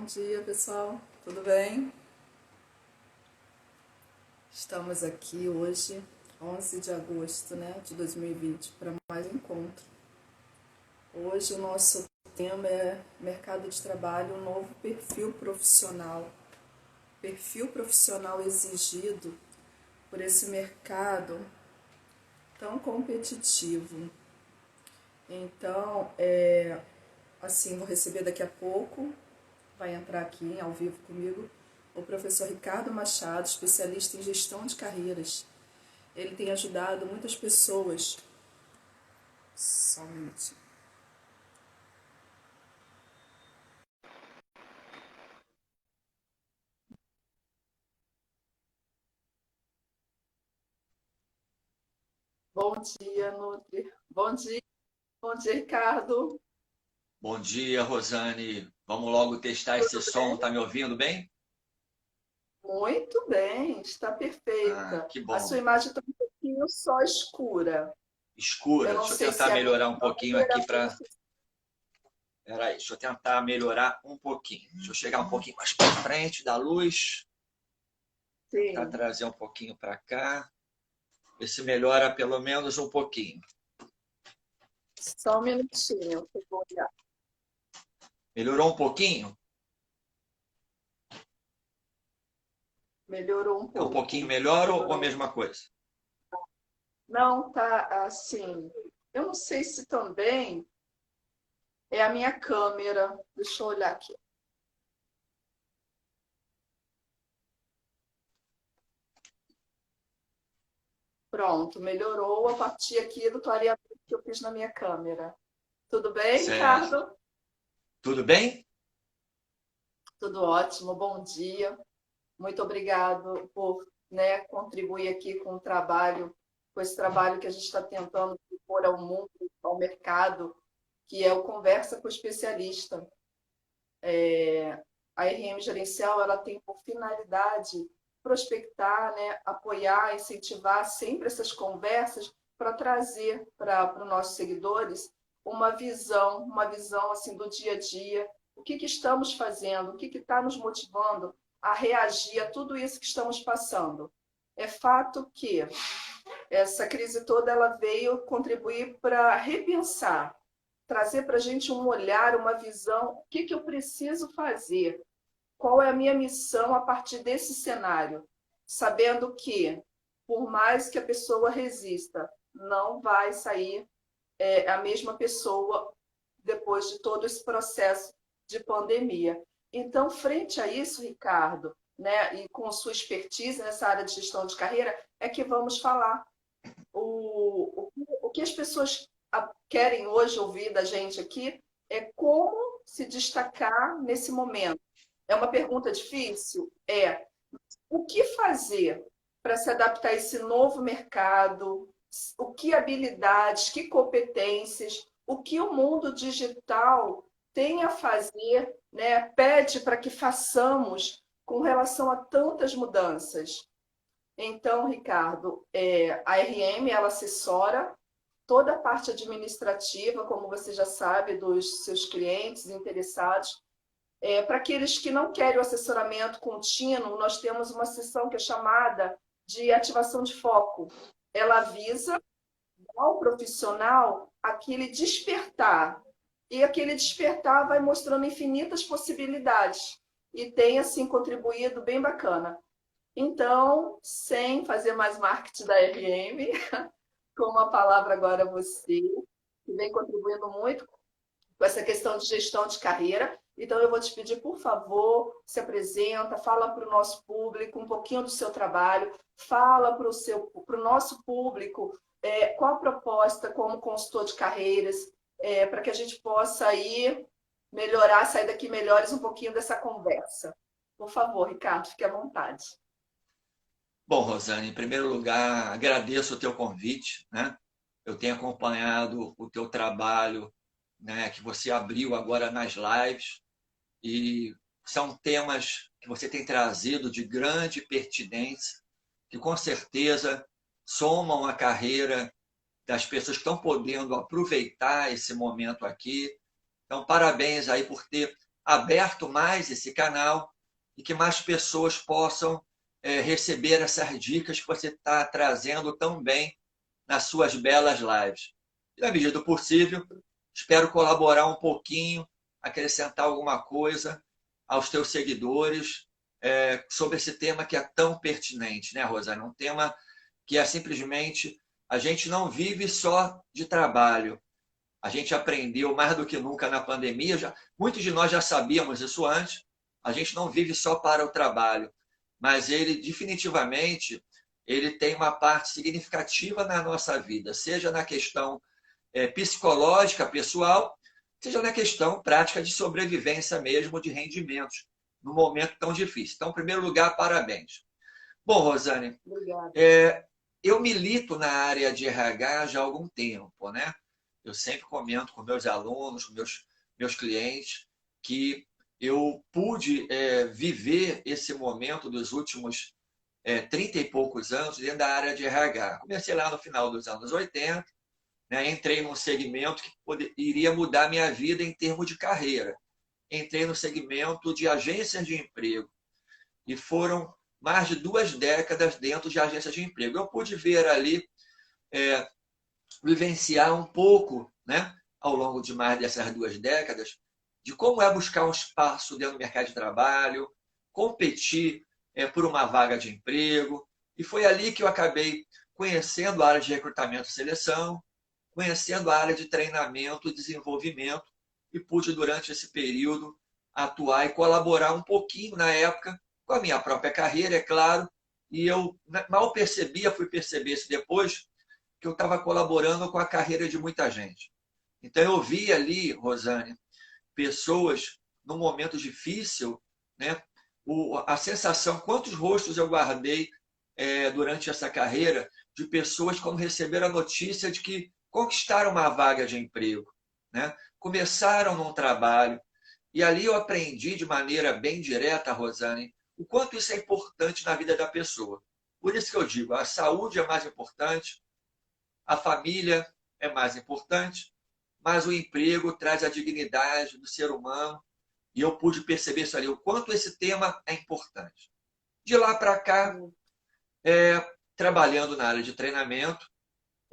dia, pessoal. Tudo bem? Estamos aqui hoje, 11 de agosto, de 2020, para mais um encontro. Hoje o nosso tema é mercado de trabalho, um novo perfil profissional. Perfil profissional exigido por esse mercado tão competitivo. Então, assim, vou receber daqui a pouco, vai entrar aqui ao vivo comigo, o professor Ricardo Machado, especialista em gestão de carreiras. Ele tem ajudado muitas pessoas. Só um minutinho. Bom dia, Nutri. Bom dia, Ricardo. Bom dia, Rosane. Vamos logo testar esse Tudo som. bem? Tá me ouvindo bem? Muito bem, está Ah, perfeita. que A sua bom. imagem está um pouquinho só escura. Eu Escura. não Deixa eu sei se tentar é a minha melhorar um pouquinho câmera aqui ou para. se... Peraí, deixa eu tentar melhorar um pouquinho. Deixa eu chegar um pouquinho mais para frente da luz. Tentar Sim, trazer um pouquinho para cá. Ver se melhora pelo menos um pouquinho. só um minutinho, que eu vou olhar. Melhorou um pouquinho? Melhorou um É um pouquinho pouco. melhor ou a Melhorou. mesma coisa? Não, tá assim. Eu não sei se também é a minha câmera. Deixa eu olhar aqui. Pronto, melhorou a partir aqui do clareamento que eu fiz na minha câmera. Tudo bem, Certo. Ricardo? Tudo bem? Tudo ótimo, bom dia. Muito obrigado por, contribuir aqui com o trabalho, com esse trabalho que a gente está tentando propor ao mundo, ao mercado, que é o Conversa com o Especialista. A RM Gerencial ela tem por finalidade prospectar, apoiar, incentivar sempre essas conversas para trazer para os nossos seguidores uma visão assim do dia a dia, o que estamos fazendo, o que está nos motivando a reagir a tudo isso que estamos passando. É fato que essa crise toda ela veio contribuir para repensar, trazer para a gente um olhar, uma visão, o que eu preciso fazer, qual é a minha missão a partir desse cenário, sabendo que, por mais que a pessoa resista, não vai sair a mesma pessoa depois de todo esse processo de pandemia. Então, frente a isso, Ricardo, e com sua expertise nessa área de gestão de carreira, é que vamos falar o que as pessoas querem hoje ouvir da gente aqui é como se destacar nesse momento. É uma pergunta difícil? É. O que fazer para se adaptar a esse novo mercado? O que habilidades, que competências, o que o mundo digital tem a fazer, pede para que façamos com relação a tantas mudanças? Então, Ricardo, a RM ela assessora toda a parte administrativa, como você já sabe, dos seus clientes interessados. Para aqueles que não querem o assessoramento contínuo, nós temos uma sessão que é chamada de ativação de foco. Ela visa ao profissional aquele despertar. E aquele despertar vai mostrando infinitas possibilidades. E tem, assim, contribuído bem bacana. Então, sem fazer mais marketing da RM, com a palavra agora a você, que vem contribuindo muito com essa questão de gestão de carreira. Então, eu vou te pedir, por favor, se apresenta, fala para o nosso público um pouquinho do seu trabalho, fala para o nosso público qual a proposta como consultor de carreiras, para que a gente possa aí melhorar, sair daqui melhores um pouquinho dessa conversa. Por favor, Ricardo, fique à vontade. Bom, Rosane, em primeiro lugar, agradeço o teu convite, né? Eu tenho acompanhado o teu trabalho, né, que você abriu agora nas lives e são temas que você tem trazido de grande pertinência, que com certeza somam a carreira das pessoas que estão podendo aproveitar esse momento aqui. Então, parabéns aí por ter aberto mais esse canal e que mais pessoas possam receber essas dicas que você está trazendo tão bem nas suas belas lives. E, na medida do possível, espero colaborar um pouquinho, acrescentar alguma coisa aos teus seguidores sobre esse tema que é tão pertinente, né, Rosane? Um tema que é simplesmente a gente não vive só de trabalho. A gente aprendeu mais do que nunca na pandemia, muitos de nós já sabíamos isso antes, a gente não vive só para o trabalho, mas ele definitivamente ele tem uma parte significativa na nossa vida, seja na questão psicológica, pessoal, seja na questão prática de sobrevivência mesmo, de rendimentos, num momento tão difícil. Então, em primeiro lugar, parabéns. Bom, Rosane, Obrigada. eu milito na área de RH já há algum tempo, né? Eu sempre comento com meus alunos, com meus clientes, que eu pude viver esse momento dos últimos 30 e poucos anos dentro da área de RH. Comecei lá no final dos anos 80, né? Entrei num segmento que iria mudar minha vida em termos de carreira. Entrei no segmento de agências de emprego e foram mais de 2 décadas dentro de agências de emprego. Eu pude ver ali, vivenciar um pouco, né, ao longo de mais dessas 2 décadas, de como é buscar um espaço dentro do mercado de trabalho, competir por uma vaga de emprego. E foi ali que eu acabei conhecendo a área de recrutamento e seleção, conhecendo a área de treinamento e desenvolvimento, e pude, durante esse período, atuar e colaborar um pouquinho, na época, com a minha própria carreira, é claro, e eu mal percebia, fui perceber isso depois, que eu estava colaborando com a carreira de muita gente. Então, eu vi ali, Rosane, pessoas num momento difícil, né? A sensação, quantos rostos eu guardei durante essa carreira de pessoas quando receberam a notícia de que conquistaram uma vaga de emprego, né? Começaram num trabalho. E ali eu aprendi de maneira bem direta, Rosane, o quanto isso é importante na vida da pessoa. Por isso que eu digo, a saúde é mais importante, a família é mais importante, mas o emprego traz a dignidade do ser humano. E eu pude perceber isso ali, o quanto esse tema é importante. De lá para cá, trabalhando na área de treinamento,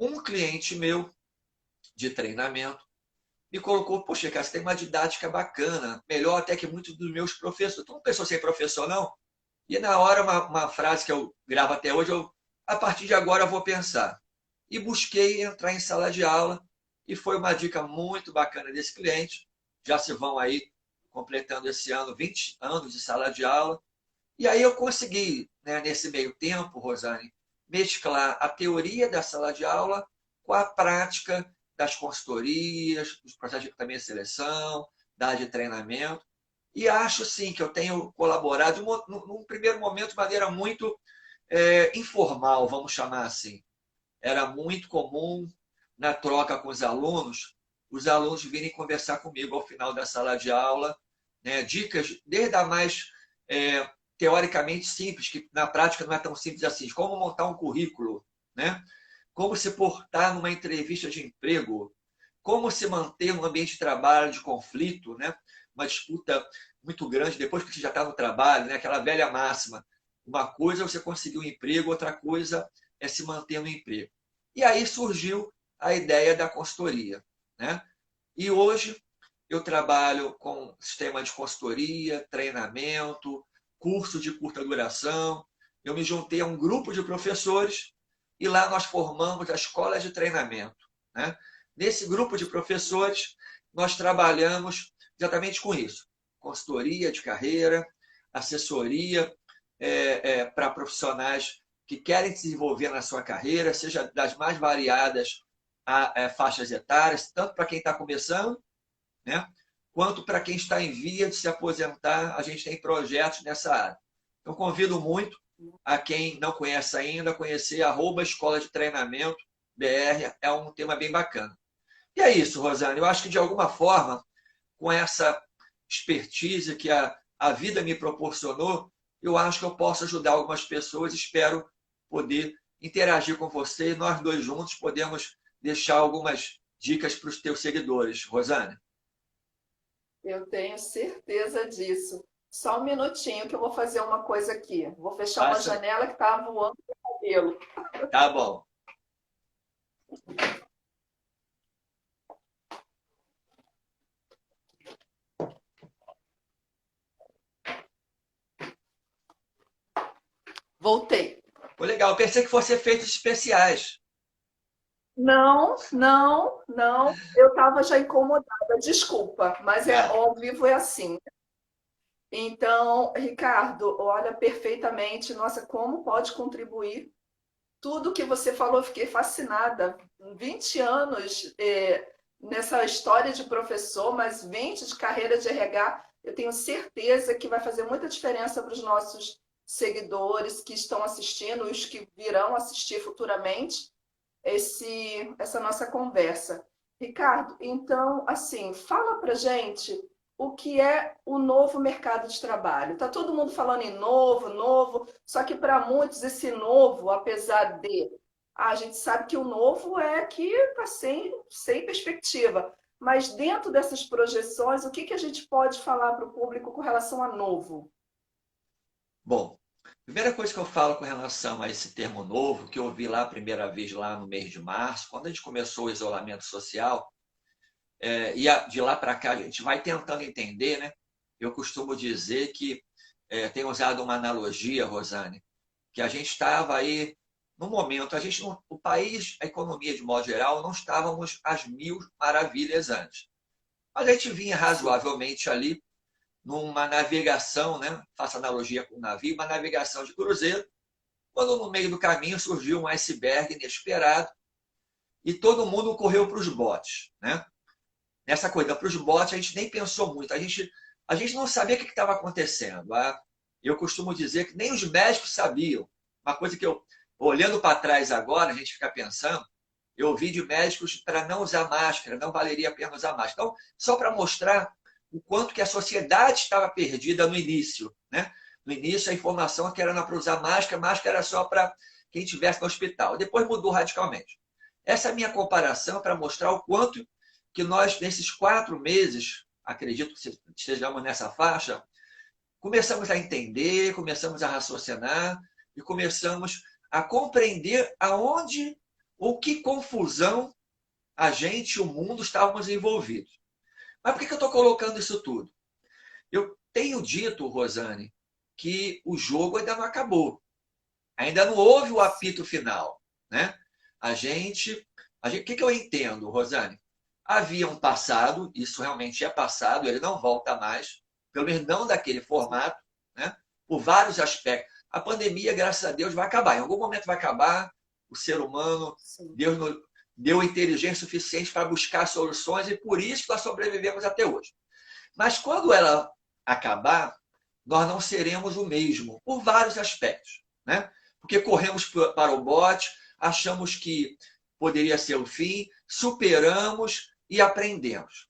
um cliente meu de treinamento me colocou: poxa, cara, você tem uma didática bacana, melhor até que muitos dos meus professores. Tu não pensou ser professor, não? E na hora, uma frase que eu gravo até hoje, a partir de agora eu vou pensar. E busquei entrar em sala de aula, e foi uma dica muito bacana desse cliente. Já se vão aí, completando esse ano, 20 anos de sala de aula. E aí eu consegui, né, nesse meio tempo, Rosane, mesclar a teoria da sala de aula com a prática das consultorias, dos processos de recrutamento e seleção, da área de treinamento. E acho, sim, que eu tenho colaborado, num primeiro momento, de maneira muito informal, vamos chamar assim. Era muito comum, na troca com os alunos virem conversar comigo ao final da sala de aula, né, dicas, desde a mais teoricamente simples, que na prática não é tão simples assim, de como montar um currículo, né? Como se portar numa entrevista de emprego, como se manter num ambiente de trabalho de conflito, né? Uma disputa muito grande depois que você já está no trabalho, né? Aquela velha máxima. Uma coisa é você conseguir um emprego, outra coisa é se manter no emprego. E aí surgiu a ideia da consultoria, né? E hoje eu trabalho com sistema de consultoria, treinamento, curso de curta duração. Eu me juntei a um grupo de professores e lá nós formamos a escola de treinamento, né? Nesse grupo de professores, nós trabalhamos exatamente com isso: consultoria de carreira, assessoria para profissionais que querem se desenvolver na sua carreira, seja das mais variadas faixas etárias, tanto para quem está começando, né, quanto para quem está em via de se aposentar. A gente tem projetos nessa área. Então, convido muito a quem não conhece ainda a conhecer @escola de treinamento BR, é um tema bem bacana. E é isso, Rosane. Eu acho que, de alguma forma, com essa expertise que a vida me proporcionou, eu acho que eu posso ajudar algumas pessoas. Espero poder interagir com você e nós dois juntos podemos deixar algumas dicas para os teus seguidores. Rosane. Eu tenho certeza disso. Só um minutinho que eu vou fazer uma coisa aqui. Vou fechar uma Passa. janela que está voando o cabelo. Tá bom. Voltei. Foi legal. Eu pensei que fosse efeitos especiais. Não, não, não. Eu estava já incomodada. Desculpa, mas é Nada. ao vivo é assim. Então, Ricardo, olha perfeitamente. Nossa, como pode contribuir tudo que você falou, eu fiquei fascinada. 20 anos nessa história de professor, mas 20 de carreira de RH, eu tenho certeza que vai fazer muita diferença para os nossos seguidores que estão assistindo e os que virão assistir futuramente essa nossa conversa. Ricardo, então, assim, fala para gente o que é o novo mercado de trabalho. Está todo mundo falando em novo, novo, só que para muitos esse novo, apesar de a gente sabe que o novo é que está sem perspectiva. Mas dentro dessas projeções, o que a gente pode falar para o público com relação a novo? Bom, primeira coisa que eu falo com relação a esse termo novo, que eu ouvi lá a primeira vez lá no mês de março, quando a gente começou o isolamento social, de lá para cá a gente vai tentando entender, né? Eu costumo dizer que, tenho usado uma analogia, Rosane, que a gente estava aí, no momento, o país, a economia de modo geral, não estávamos às mil maravilhas antes. Mas a gente vinha Sim, razoavelmente ali numa navegação, né? Faço analogia com o navio, uma navegação de cruzeiro, quando no meio do caminho surgiu um iceberg inesperado e todo mundo correu para os botes, né? Nessa corrida para os botes, a gente nem pensou muito, a gente não sabia o que estava acontecendo. Eu costumo dizer que nem os médicos sabiam. Uma coisa que eu, olhando para trás agora, a gente fica pensando, eu ouvi de médicos para não usar máscara, não valeria a pena usar máscara. Então, só para mostrar o quanto que a sociedade estava perdida no início, né? No início, a informação que era para usar máscara, máscara era só para quem estivesse no hospital. Depois mudou radicalmente. Essa é a minha comparação para mostrar o quanto que nós, nesses 4 meses, acredito que estejamos nessa faixa, começamos a entender, começamos a raciocinar e começamos a compreender aonde ou que confusão a gente e o mundo estávamos envolvidos. Mas por que eu estou colocando isso tudo? Eu tenho dito, Rosane, que o jogo ainda não acabou. Ainda não houve o apito final. Né? O que eu entendo, Rosane? Havia um passado, isso realmente é passado, ele não volta mais, pelo menos não daquele formato, né? Por vários aspectos. A pandemia, graças a Deus, vai acabar. Em algum momento vai acabar. O ser humano, sim. Deus nos deu inteligência suficiente para buscar soluções e por isso nós sobrevivemos até hoje. Mas quando ela acabar, nós não seremos o mesmo, por vários aspectos. Né? Porque corremos para o bote, achamos que poderia ser o fim, superamos e aprendemos.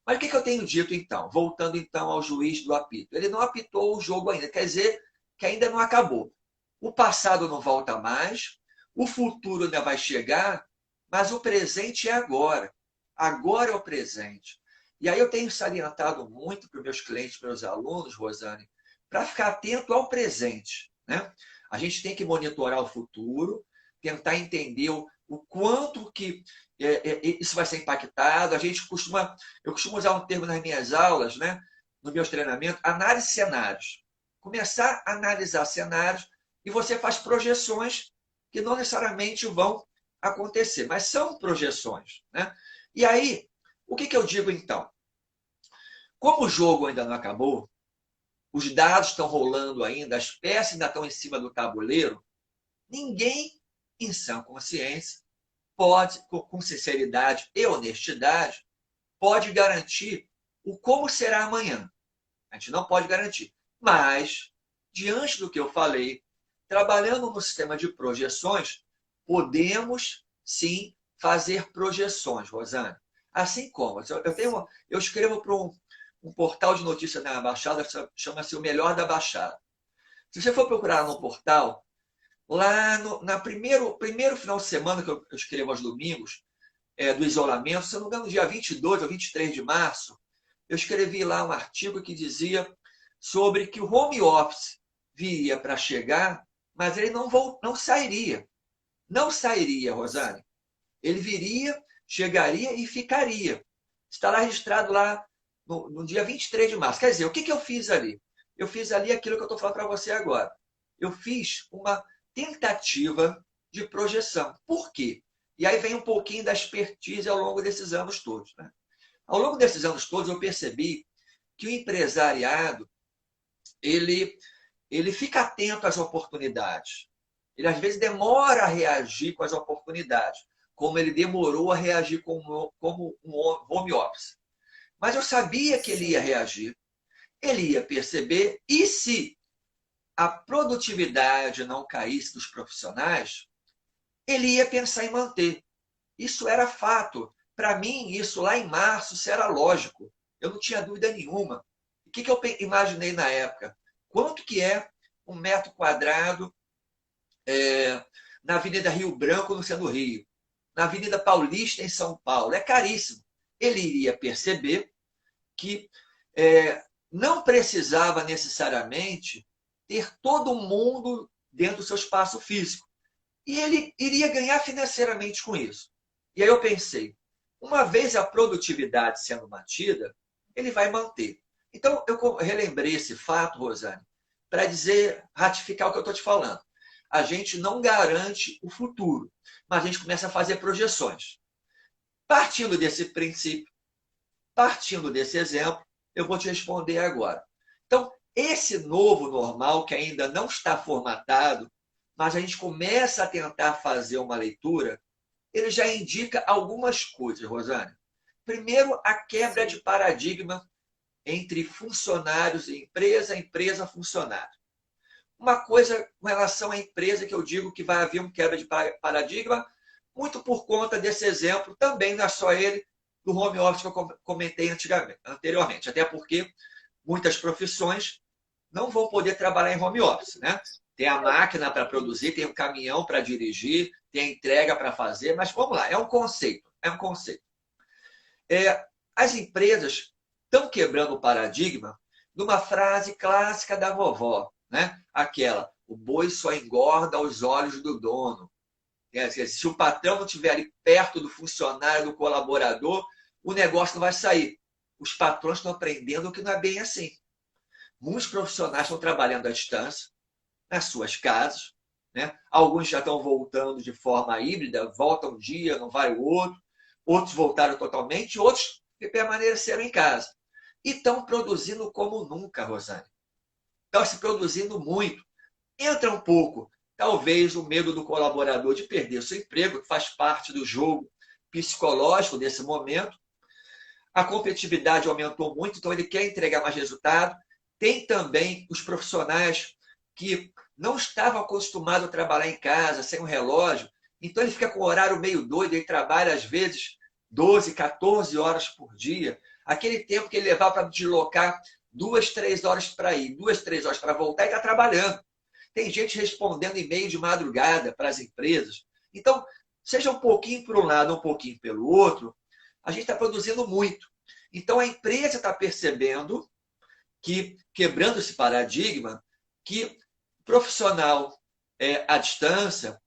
Mas o que eu tenho dito então? Voltando então ao juiz do apito. Ele não apitou o jogo ainda, quer dizer que ainda não acabou. O passado não volta mais, o futuro ainda vai chegar, mas o presente é agora. Agora é o presente. E aí eu tenho salientado muito para os meus clientes, para os meus alunos, Rosane, para ficar atento ao presente. Né? A gente tem que monitorar o futuro, tentar entender o quanto que isso vai ser impactado. Eu costumo usar um termo nas minhas aulas, né? Nos meus treinamentos, análise de cenários. Começar a analisar cenários e você faz projeções que não necessariamente vão acontecer, mas são projeções. Né? E aí, o que eu digo então? Como o jogo ainda não acabou, os dados estão rolando ainda, as peças ainda estão em cima do tabuleiro, ninguém, em sã consciência, pode, com sinceridade e honestidade, pode garantir o como será amanhã. A gente não pode garantir. Mas, diante do que eu falei, trabalhando no sistema de projeções, podemos sim fazer projeções, Rosane. Assim como eu escrevo para um portal de notícias na Baixada, chama-se O Melhor da Baixada. Se você for procurar no portal, lá na primeiro final de semana que eu escrevo aos domingos, do isolamento, se eu não me engano, dia 22 ou 23 de março, eu escrevi lá um artigo que dizia sobre que o home office viria para chegar, mas ele não sairia. Não sairia, Rosane. Ele viria, chegaria e ficaria. Está lá registrado lá no dia 23 de março. Quer dizer, o que eu fiz ali? Eu fiz ali aquilo que eu estou falando para você agora. Eu fiz uma tentativa de projeção. Por quê? E aí vem um pouquinho da expertise ao longo desses anos todos. Né? Ao longo desses anos todos, eu percebi que o empresariado ele fica atento às oportunidades. Ele, às vezes, demora a reagir com as oportunidades, como ele demorou a reagir como um home office. Mas eu sabia que ele ia reagir, ele ia perceber, e se a produtividade não caísse dos profissionais, ele ia pensar em manter. Isso era fato. Para mim, isso lá em março, isso era lógico. Eu não tinha dúvida nenhuma. O que eu imaginei na época? Quanto que é um metro quadrado na Avenida Rio Branco, no centro do Rio? Na Avenida Paulista, em São Paulo? É caríssimo. Ele iria perceber que não precisava necessariamente ter todo mundo dentro do seu espaço físico. E ele iria ganhar financeiramente com isso. E aí eu pensei, uma vez a produtividade sendo mantida, ele vai manter. Então, eu relembrei esse fato, Rosane, para ratificar o que eu estou te falando. A gente não garante o futuro, mas a gente começa a fazer projeções. Partindo desse princípio, partindo desse exemplo, eu vou te responder agora. Então, esse novo normal, que ainda não está formatado, mas a gente começa a tentar fazer uma leitura, ele já indica algumas coisas, Rosane. Primeiro, a quebra de paradigma entre funcionários e empresa, funcionário. Uma coisa com relação à empresa que eu digo que vai haver uma quebra de paradigma, muito por conta desse exemplo, também não é só ele, do home office que eu comentei anteriormente. Até porque muitas profissões não vão poder trabalhar em home office, né? Tem a máquina para produzir, tem o caminhão para dirigir, tem a entrega para fazer, mas vamos lá, é um conceito. As empresas estão quebrando o paradigma numa frase clássica da vovó, né? Aquela, o boi só engorda aos olhos do dono. Se o patrão não estiver ali perto do funcionário, do colaborador, o negócio não vai sair. Os patrões estão aprendendo que não é bem assim. Muitos profissionais estão trabalhando à distância, nas suas casas, né? Alguns já estão voltando de forma híbrida, voltam um dia, não vai o outro. Outros voltaram totalmente, outros permaneceram em casa. E estão produzindo como nunca, Rosane. Estão se produzindo muito. Entra um pouco, talvez, o medo do colaborador de perder seu emprego, que faz parte do jogo psicológico desse momento. A competitividade aumentou muito, então ele quer entregar mais resultado. Tem também os profissionais que não estavam acostumados a trabalhar em casa, sem um relógio, então ele fica com o horário meio doido, ele trabalha às vezes 12, 14 horas por dia. Aquele tempo que ele levava para deslocar 2, 3 horas para ir, 2, 3 horas para voltar, ele está trabalhando. Tem gente respondendo e-mail de madrugada para as empresas. Então, seja um pouquinho para um lado, um pouquinho pelo outro, a gente está produzindo muito. Então, a empresa está percebendo que, quebrando esse paradigma, que profissional à distância,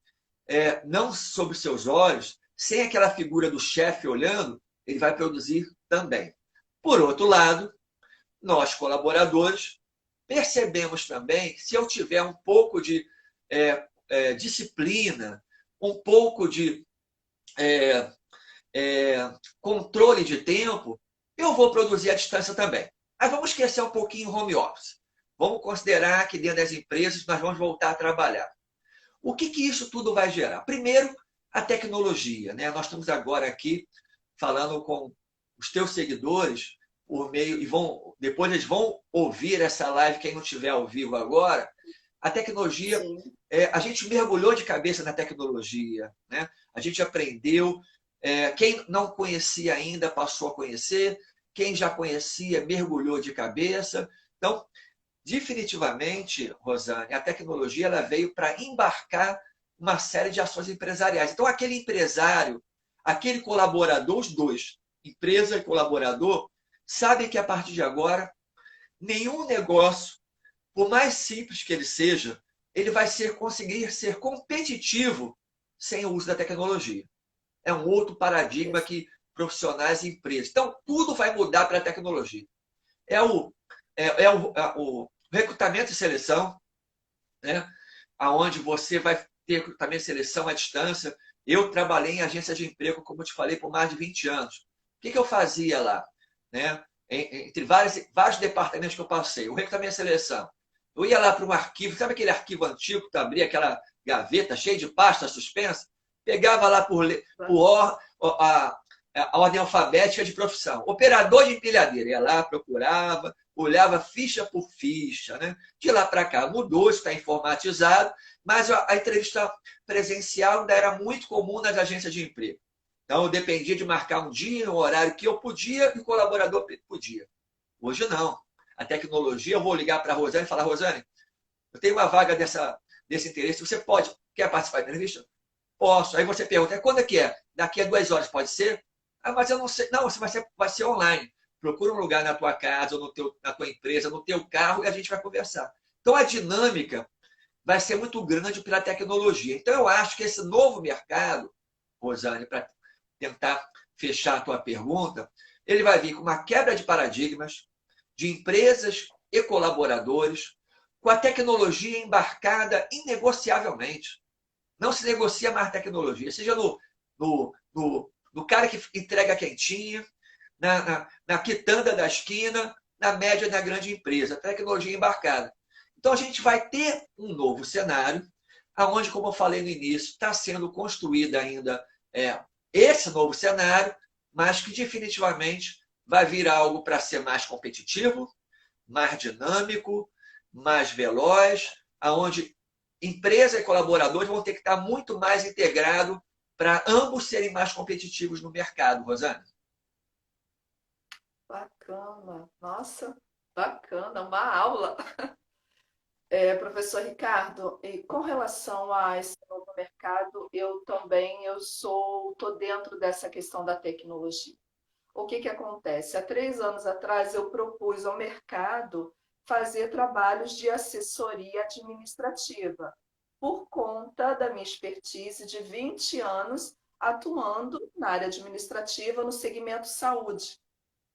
não sob seus olhos, sem aquela figura do chefe olhando, ele vai produzir também. Por outro lado, nós, colaboradores, percebemos também que se eu tiver um pouco de disciplina, um pouco de controle de tempo, eu vou produzir à distância também. Mas vamos esquecer um pouquinho o home office. Vamos considerar que dentro das empresas nós vamos voltar a trabalhar. O que isso tudo vai gerar? Primeiro, a tecnologia. Né? Nós estamos agora aqui falando com os teus seguidores por meio e depois eles vão ouvir essa live, quem não estiver ao vivo agora. A tecnologia, a gente mergulhou de cabeça na tecnologia. Né? A gente aprendeu. Quem não conhecia ainda passou a conhecer. Quem já conhecia mergulhou de cabeça. Então, definitivamente, Rosane, a tecnologia ela veio para embarcar uma série de ações empresariais. Então, aquele empresário, aquele colaborador, os dois, empresa e colaborador, sabem que a partir de agora, nenhum negócio, por mais simples que ele seja, ele vai conseguir ser competitivo sem o uso da tecnologia. É um outro paradigma que profissionais e empresas. Então, tudo vai mudar para a tecnologia. É o recrutamento e seleção, né? Onde você vai ter recrutamento e seleção à distância. Eu trabalhei em agência de emprego, como eu te falei, por mais de 20 anos. O que eu fazia lá? Né? Entre vários departamentos que eu passei. O recrutamento e seleção. Eu ia lá para um arquivo, sabe aquele arquivo antigo que tu abria aquela gaveta cheia de pasta suspensa? Pegava lá por a ordem alfabética de profissão. Operador de empilhadeira. Ia lá, procurava, olhava ficha por ficha. Né? De lá para cá mudou, está informatizado, mas a entrevista presencial ainda era muito comum nas agências de emprego. Então, eu dependia de marcar um dia, um horário que eu podia e o colaborador podia. Hoje, não. A tecnologia, eu vou ligar para a Rosane e falar, Rosane, eu tenho uma vaga desse interesse, você quer participar da entrevista? Posso. Aí você pergunta, quando é que é? Daqui a 2 horas, pode ser? Ah, mas eu não sei. Não, você vai ser online. Procura um lugar na tua casa, ou na tua empresa, no teu carro, e a gente vai conversar. Então, a dinâmica vai ser muito grande pela tecnologia. Então, eu acho que esse novo mercado, Rosane, para tentar fechar a tua pergunta, ele vai vir com uma quebra de paradigmas de empresas e colaboradores, com a tecnologia embarcada inegociavelmente. Não se negocia mais tecnologia, seja no cara que entrega quentinha, na quitanda da esquina, na média da grande empresa, tecnologia embarcada. Então, a gente vai ter um novo cenário, onde, como eu falei no início, está sendo construído ainda esse novo cenário, mas que definitivamente vai vir algo para ser mais competitivo, mais dinâmico, mais veloz, aonde empresa e colaboradores vão ter que estar muito mais integrados para ambos serem mais competitivos no mercado, Rosana. Bacana, nossa, bacana, uma aula. Professor Ricardo, e com relação a esse novo mercado, eu estou dentro dessa questão da tecnologia. O que acontece? Há 3 anos atrás, eu propus ao mercado fazer trabalhos de assessoria administrativa, por conta da minha expertise de 20 anos atuando na área administrativa no segmento saúde.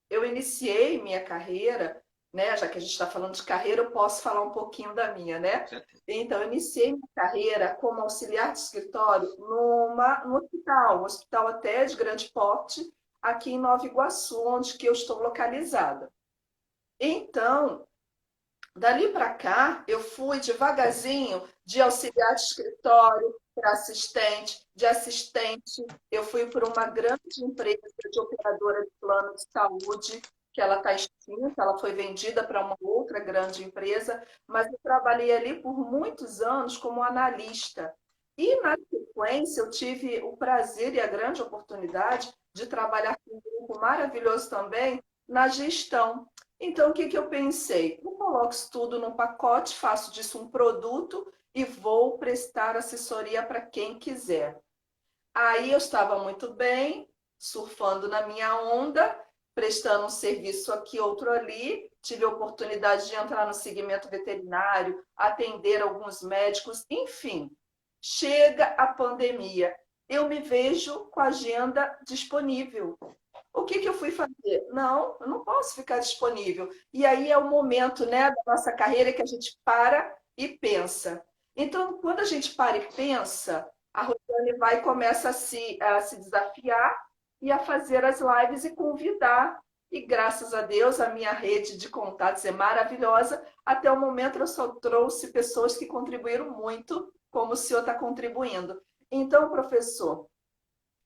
Eu iniciei minha carreira, né? Já que a gente está falando de carreira, eu posso falar um pouquinho da minha, né? Então, eu iniciei minha carreira como auxiliar de escritório no hospital, um hospital até de grande porte, aqui em Nova Iguaçu, onde que eu estou localizada. Então, dali para cá, eu fui devagarzinho de auxiliar de escritório para assistente, de assistente, eu fui para uma grande empresa de operadora de plano de saúde, que ela está extinta, ela foi vendida para uma outra grande empresa, mas eu trabalhei ali por muitos anos como analista. E, na sequência, eu tive o prazer e a grande oportunidade de trabalhar com um grupo maravilhoso também na gestão. Então, o que eu pensei? Eu coloco isso tudo num pacote, faço disso um produto e vou prestar assessoria para quem quiser. Aí eu estava muito bem, surfando na minha onda, prestando um serviço aqui, outro ali. Tive a oportunidade de entrar no segmento veterinário, atender alguns médicos, enfim. Chega a pandemia, eu me vejo com a agenda disponível. O que eu fui fazer? Não, eu não posso ficar disponível. E aí é o momento, né, da nossa carreira que a gente para e pensa. Então, quando a gente para e pensa, a Rosane vai e começa a se desafiar e a fazer as lives e convidar. E graças a Deus, a minha rede de contatos é maravilhosa. Até o momento, eu só trouxe pessoas que contribuíram muito, como o senhor está contribuindo. Então, professor,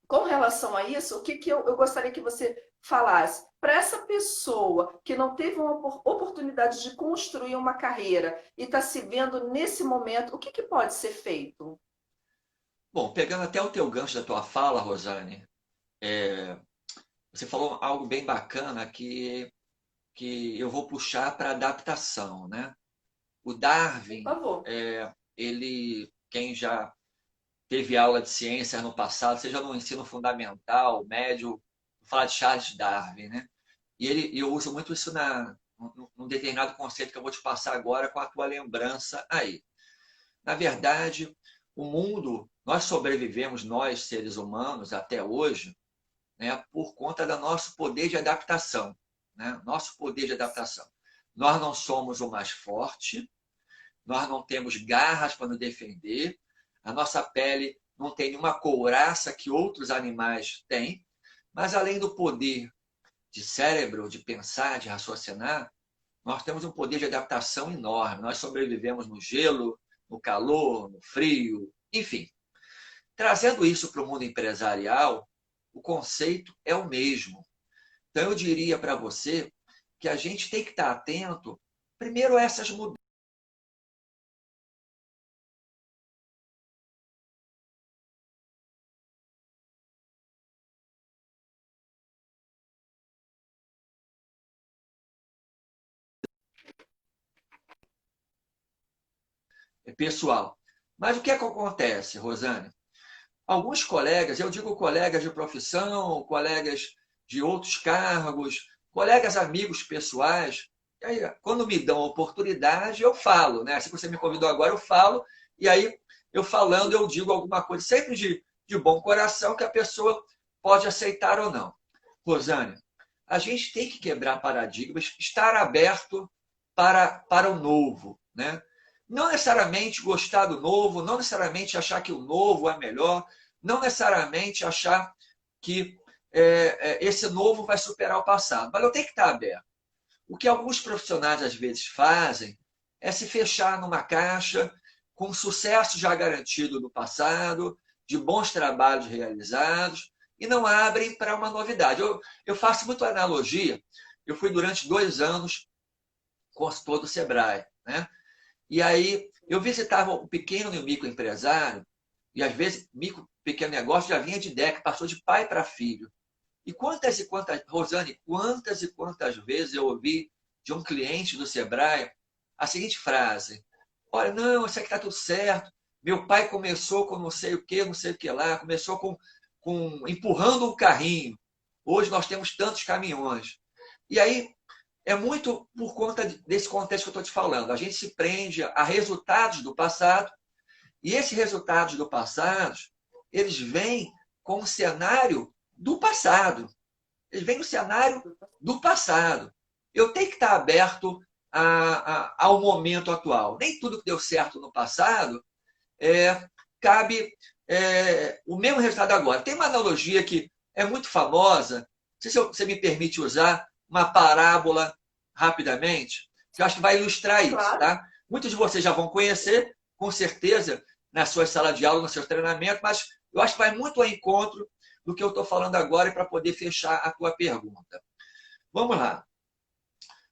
com relação a isso, o que eu gostaria que você falasse para essa pessoa que não teve uma oportunidade de construir uma carreira e está se vendo nesse momento, o que pode ser feito? Bom, pegando até o teu gancho da tua fala, Rosane, você falou algo bem bacana que eu vou puxar para adaptação, né? O Por Darwin, favor. quem já teve aula de ciência no passado, seja no ensino fundamental, médio, vou falar de Charles Darwin, né? E eu uso muito isso num determinado conceito que eu vou te passar agora com a tua lembrança aí. Na verdade, o mundo, nós sobrevivemos, nós, seres humanos, até hoje, né, por conta do nosso poder de adaptação. Né? Nosso poder de adaptação. Nós não somos o mais forte, nós não temos garras para nos defender, a nossa pele não tem nenhuma couraça que outros animais têm, mas além do poder de cérebro, de pensar, de raciocinar, nós temos um poder de adaptação enorme. Nós sobrevivemos no gelo, no calor, no frio, enfim. Trazendo isso para o mundo empresarial, o conceito é o mesmo. Então, eu diria para você que a gente tem que estar atento, primeiro, a essas mudanças. Pessoal. Mas o que é que acontece, Rosane? Alguns colegas, eu digo colegas de profissão, colegas de outros cargos, colegas amigos pessoais, aí, quando me dão a oportunidade, eu falo, né? Se você me convidou agora, eu falo, e aí eu falando, eu digo alguma coisa, sempre de bom coração, que a pessoa pode aceitar ou não. Rosane, a gente tem que quebrar paradigmas, estar aberto para o novo, né? Não necessariamente gostar do novo, não necessariamente achar que o novo é melhor, não necessariamente achar que esse novo vai superar o passado, mas eu tenho que estar aberto. O que alguns profissionais às vezes fazem é se fechar numa caixa com sucesso já garantido no passado, de bons trabalhos realizados, e não abrem para uma novidade. Eu faço muito analogia, eu fui durante 2 anos consultor do Sebrae, né? E aí eu visitava o pequeno e o microempresário, e às vezes micro, pequeno negócio já vinha de década, passou de pai para filho. E quantas, Rosane, quantas e quantas vezes eu ouvi de um cliente do Sebrae a seguinte frase: olha, não, isso aqui está tudo certo. Meu pai começou com não sei o que, não sei o que lá, começou com empurrando um carrinho. Hoje nós temos tantos caminhões. E aí é muito por conta desse contexto que eu estou te falando. A gente se prende a resultados do passado, e esses resultados do passado, eles vêm com o cenário do passado. Eles vêm no cenário do passado. Eu tenho que estar aberto ao momento atual. Nem tudo que deu certo no passado cabe o mesmo resultado agora. Tem uma analogia que é muito famosa, não sei se você me permite usar uma parábola rapidamente, que eu acho que vai ilustrar isso. Claro. Tá? Muitos de vocês já vão conhecer, com certeza, na sua sala de aula, no seu treinamento, mas eu acho que vai muito ao encontro do que eu estou falando agora e para poder fechar a tua pergunta. Vamos lá.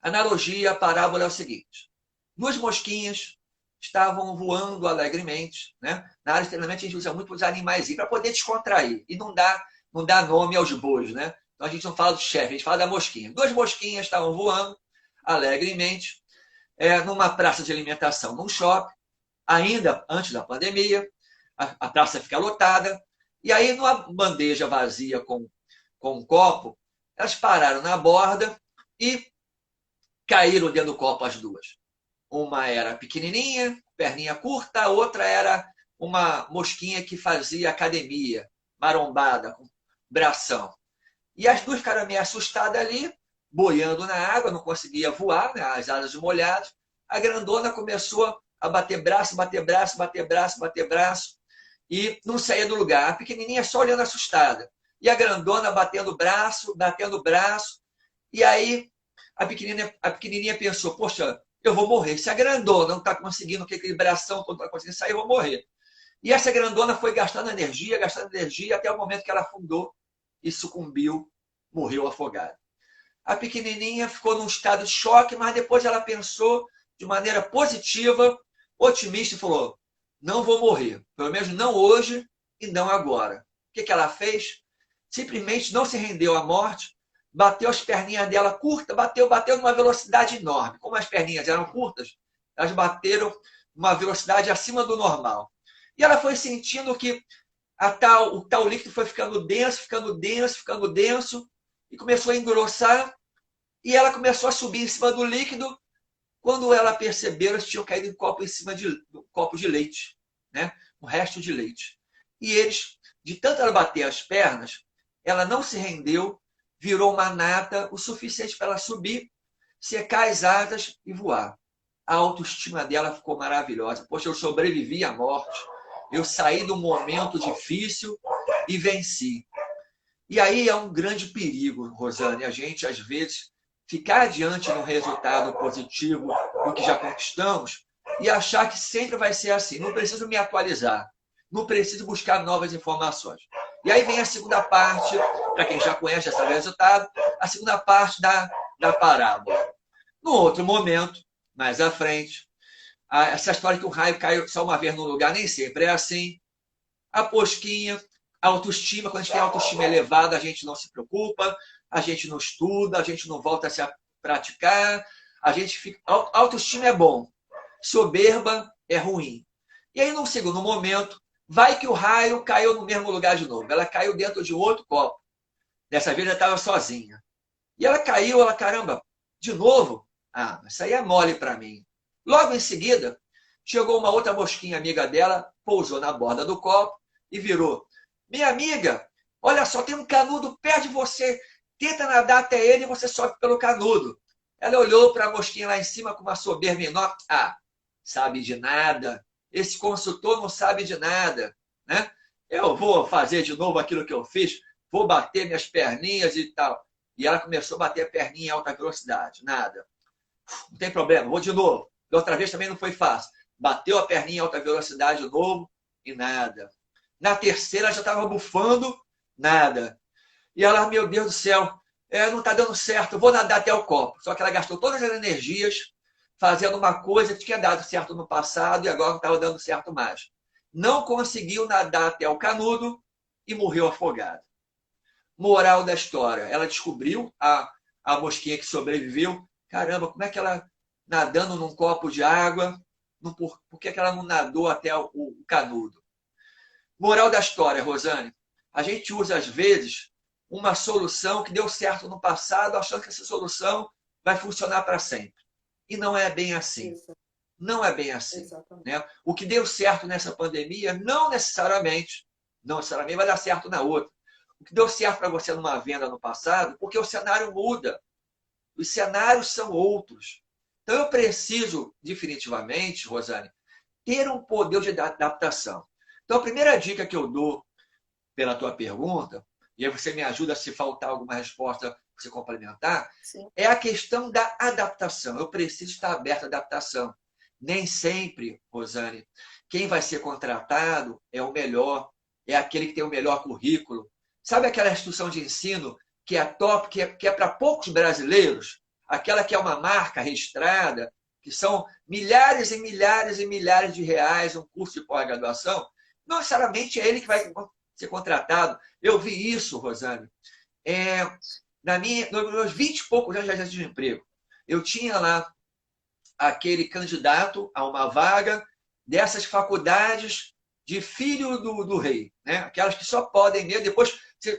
Analogia, a parábola é o seguinte. 2 mosquinhas estavam voando alegremente. Né? Na área de treinamento, a gente usa muito os animais para poder descontrair e não dá nome aos bois. Né? Então, a gente não fala do chefe, a gente fala da mosquinha. 2 mosquinhas estavam voando alegremente numa praça de alimentação, num shopping, ainda antes da pandemia. A praça fica lotada. E aí, numa bandeja vazia com um copo, elas pararam na borda e caíram dentro do copo as duas. Uma era pequenininha, perninha curta, a outra era uma mosquinha que fazia academia, marombada, com bração. E as duas ficaram meio assustadas ali, boiando na água, não conseguia voar, né, as asas molhadas. A grandona começou a bater braço, bater braço, bater braço, bater braço, e não saía do lugar. A pequenininha só olhando assustada. E a grandona batendo braço, batendo braço. E aí a pequenininha pensou, poxa, eu vou morrer. Se a grandona não está conseguindo aquele bração, não está conseguindo sair, eu vou morrer. E essa grandona foi gastando energia, até o momento que ela afundou e sucumbiu, morreu afogada. A pequenininha ficou num estado de choque, mas depois ela pensou de maneira positiva, otimista, e falou, não vou morrer, pelo menos não hoje e não agora. O que ela fez? Simplesmente não se rendeu à morte, bateu as perninhas dela curtas, bateu numa velocidade enorme. Como as perninhas eram curtas, elas bateram numa velocidade acima do normal. E ela foi sentindo que o tal líquido foi ficando denso, ficando denso, ficando denso, e começou a engrossar, E ela começou a subir em cima do líquido. Quando ela percebeu, eles tinham caído um copo em cima de um copo de leite, né? Um resto de leite. E eles, de tanto ela bater as pernas, ela não se rendeu, virou uma nata o suficiente para ela subir, secar as asas e voar. A autoestima dela ficou maravilhosa. Poxa, eu sobrevivi à morte. Eu saí de um momento difícil e venci. E aí é um grande perigo, Rosane, a gente, às vezes, ficar diante de um resultado positivo do que já conquistamos e achar que sempre vai ser assim. Não preciso me atualizar, não preciso buscar novas informações. E aí vem a segunda parte, para quem já conhece esse resultado, a segunda parte da parábola. No outro momento, mais à frente, essa história que o raio caiu só uma vez no lugar, nem sempre é assim. A posquinha, a autoestima, quando a gente tem autoestima elevada, a gente não se preocupa, a gente não estuda, a gente não volta a se praticar, a gente fica. Autoestima é bom, soberba é ruim. E aí, num segundo momento, vai que o raio caiu no mesmo lugar de novo. Ela caiu dentro de outro copo. Dessa vez ela estava sozinha. E ela caiu, caramba, de novo? Ah, isso aí é mole para mim. Logo em seguida, chegou uma outra mosquinha amiga dela, pousou na borda do copo e virou. Minha amiga, olha só, tem um canudo perto de você. Tenta nadar até ele e você sobe pelo canudo. Ela olhou para a mosquinha lá em cima com uma soberba enorme. Ah, sabe de nada. Esse consultor não sabe de nada. Né? Eu vou fazer de novo aquilo que eu fiz, vou bater minhas perninhas e tal. E ela começou a bater a perninha em alta velocidade. Nada. Não tem problema, vou de novo. Da outra vez também não foi fácil. Bateu a perninha em alta velocidade de novo e nada. Na terceira já estava bufando, nada. E ela, meu Deus do céu, não está dando certo, vou nadar até o copo. Só que ela gastou todas as energias fazendo uma coisa que tinha dado certo no passado e agora não estava dando certo mais. Não conseguiu nadar até o canudo e morreu afogada. Moral da história, ela descobriu, a mosquinha que sobreviveu, caramba, como é que ela, nadando num copo de água, por que ela não nadou até o canudo? Moral da história, Rosane, a gente usa, às vezes, uma solução que deu certo no passado, achando que essa solução vai funcionar para sempre. E não é bem assim. Isso, Não é bem assim. exatamente. Né? O que deu certo nessa pandemia, não necessariamente vai dar certo na outra. O que deu certo para você numa venda no passado, porque o cenário muda. Os cenários são outros. Então, eu preciso, definitivamente, Rosane, ter um poder de adaptação. Então, a primeira dica que eu dou pela tua pergunta, e aí você me ajuda se faltar alguma resposta, você complementar, Sim. é a questão da adaptação. Eu preciso estar aberto à adaptação. Nem sempre, Rosane, quem vai ser contratado é o melhor, é aquele que tem o melhor currículo. Sabe aquela instituição de ensino que é top, que é para poucos brasileiros? Aquela que é uma marca registrada, que são milhares e milhares e milhares de reais um curso de pós-graduação? Não necessariamente é ele que vai ser contratado. Eu vi isso, Rosane, nos meus 20 e poucos anos já de emprego. Eu tinha lá aquele candidato a uma vaga dessas faculdades de filho do rei, né? Aquelas que só podem mesmo, depois,